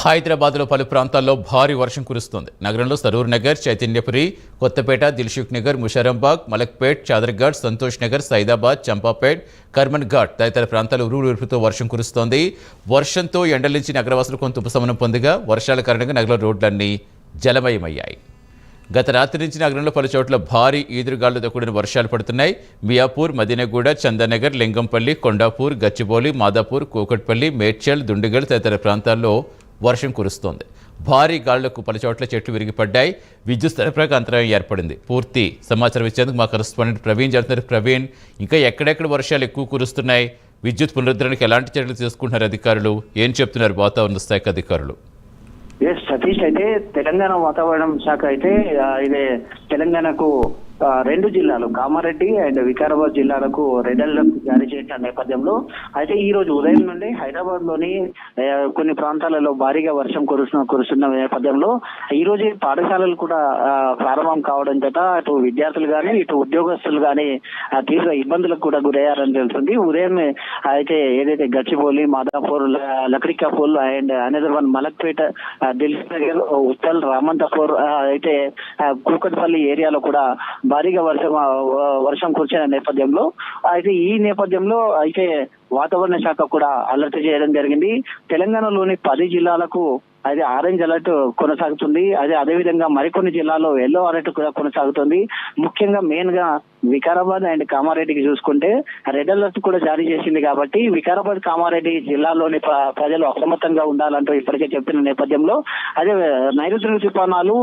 హైదరాబాద్లో పలు ప్రాంతాల్లో భారీ వర్షం కురుస్తోంది. నగరంలో సరూర్ నగర్, చైతన్యపురి, కొత్తపేట, దిల్సుఖ్ నగర్, ముషారంబాగ్, మలక్పేట్, చాదర్ఘాట్, సంతోష్ నగర్, సైదాబాద్, చంపాపేట్, కర్మన్ ఘాట్ తదితర ప్రాంతాల్లో ఉరుములతో వర్షం కురుస్తోంది. వర్షంతో ఎండల నుంచి నగరవాసులు కొంత ఉపశమనం పొందగా వర్షాల కారణంగా నగరంలో రోడ్లన్నీ జలమయమయ్యాయి. గత రాత్రి నుంచి నగరంలో పలు చోట్ల భారీ ఈదురుగాలులతో కూడిన వర్షాలు పడుతున్నాయి. మియాపూర్, మదీనగూడ, చందానగర్, లింగంపల్లి, కొండాపూర్, గచ్చిబౌలి, మాదాపూర్, కూకట్పల్లి, మేడ్చల్, దుండిగల్ తదితర ప్రాంతాల్లో వర్షం కురుస్తోంది. భారీ గాలులకు పలుచోట్ల చెట్లు విరిగిపడ్డాయి. విద్యుత్ సరఫరాకు అంతరాయం ఏర్పడింది. పూర్తి సమాచారం ఇచ్చేందుకు మా కరెస్పాండెంట్ ప్రవీణ్ చేస్తున్నారు. ప్రవీణ్, ఇంకా ఎక్కడెక్కడ వర్షాలు ఎక్కువ కురుస్తున్నాయి? విద్యుత్ పునరుద్ధరణకు ఎలాంటి చర్యలు తీసుకుంటున్నారు అధికారులు? ఏం చెప్తున్నారు వాతావరణ శాఖ అధికారులు? సతీష్, అయితే తెలంగాణ వాతావరణ శాఖ అయితే ఇదే తెలంగాణకు రెండు జిల్లాలు కామారెడ్డి అండ్ వికారాబాద్ జిల్లాలకు రెడ్ అలర్ట్ జారీ చేసిన నేపథ్యంలో అయితే ఈ రోజు ఉదయం నుండి హైదరాబాద్ లోని కొన్ని ప్రాంతాలలో భారీగా వర్షం కురుస్తున్న నేపథ్యంలో ఈ రోజు పాఠశాలలు కూడా ప్రారంభం కావడం చేత అటు విద్యార్థులు కానీ ఇటు ఉద్యోగస్తులు కానీ తీవ్ర ఇబ్బందులకు కూడా గురయ్యారని తెలుస్తుంది. ఉదయం అయితే ఏదైతే Gachibowli, Madhapur, Lakdikapul and another one Malakpet, Dilsukh Nagar, ఉత్తల్, రామంతపూర్ అయితే కూకట్పల్లి ఏరియాలో కూడా భారీగా వర్షం కురిసిన నేపథ్యంలో అయితే ఈ నేపథ్యంలో అయితే వాతావరణ శాఖ కూడా అలర్ట్ చేయడం జరిగింది. తెలంగాణలోని 10 జిల్లాలకు అయితే ఆరెంజ్ అలర్ట్ కొనసాగుతుంది. అదేవిధంగా మరికొన్ని జిల్లాల్లో ఎల్లో అలర్ట్ కూడా కొనసాగుతుంది. ముఖ్యంగా మెయిన్ గా వికారాబాద్ అండ్ కామారెడ్డికి చూసుకుంటే రెడ్ అలర్ట్ కూడా జారీ చేసింది. కాబట్టి వికారాబాద్, కామారెడ్డి జిల్లాల్లోని ప్రజలు అప్రమత్తంగా ఉండాలంటూ ఇప్పటికే చెప్తున్న నేపథ్యంలో అదే నైరుతి రుతుపవనాలు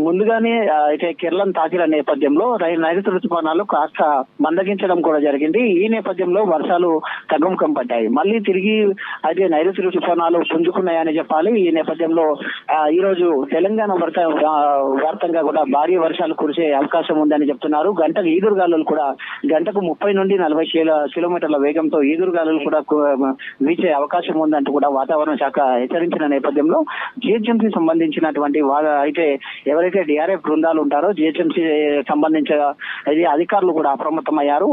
ముందుగానే అయితే కేరళను తాకిన నేపథ్యంలో నైరుతి రుతుపవనాలు కాస్త మందగించడం కూడా జరిగింది. ఈ నేపథ్యంలో వర్షాలు తగ్గుముఖం పడ్డాయి. మళ్ళీ తిరిగి అయితే నైరుతి రుతుపవనాలు పుంజుకున్నాయని చెప్పాలి. ఈ నేపథ్యంలో ఈ రోజు తెలంగాణ వ్యాప్తంగా కూడా భారీ వర్షాలు కురిసే అవకాశం ఉందని చెప్తున్నారు. గంటకు ఈదురుగాలులు కూడా గంటకు 30 నుండి 40 కిలోమీటర్ల వేగంతో ఈదురుగాలులు కూడా వీచే అవకాశం ఉందంటూ కూడా వాతావరణ శాఖ హెచ్చరించిన నేపథ్యంలో జిహెచ్ఎంసీ సంబంధించినటువంటి అయితే ఎవరైతే డిఆర్ఎఫ్ బృందాలు ఉంటారో జిహెచ్ఎంసీ సంబంధించిన అధికారులు కూడా అప్రమత్తమయ్యారు.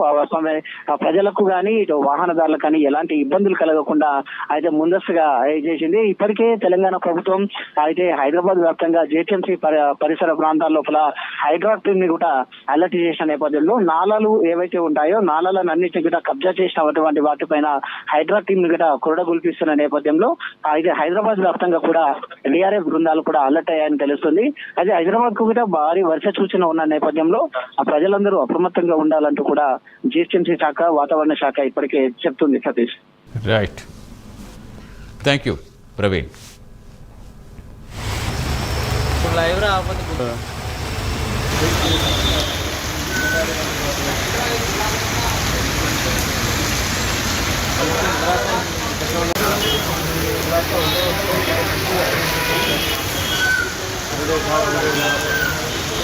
ప్రజలకు కానీ ఇటు వాహనదారులకు కానీ ఎలాంటి ఇబ్బందులు కలగకుండా అయితే ముందస్తుగా చేసింది. ఇప్పటికే తెలంగాణ ప్రభుత్వం అయితే హైదరాబాద్ వ్యాప్తంగా జిహెచ్ఎంసీ పరిసర ప్రాంతాల లోపల హైడ్రాక్ టీమ్ ని కూడా అలర్ట్ చేసిన నేపథ్యంలో నాలాలు ఏవైతే ఉంటాయో నాలాలను అన్నింటినీ కూడా కబ్జా చేసినటువంటి వాటిపైన హైడ్రాక్ టీమ్ ని కూడా కొరడగొల్పిస్తున్న నేపథ్యంలో అయితే హైదరాబాద్ వ్యాప్తంగా కూడా డిఆర్ఎఫ్ బృందాలు కూడా అలర్ట్ అయ్యాయని తెలుస్తుంది. అయితే హైదరాబాద్ కు కూడా భారీ వర్ష సూచన ఉన్న నేపథ్యంలో ఆ ప్రజలందరూ అప్రమత్తంగా ఉండాలంటూ కూడా జిహెచ్ఎంసీ శాఖ, వాతావరణ శాఖ ఇప్పటికే చెప్తుంది. Satish, right, thank you Praveen. Live రాకపోతే Video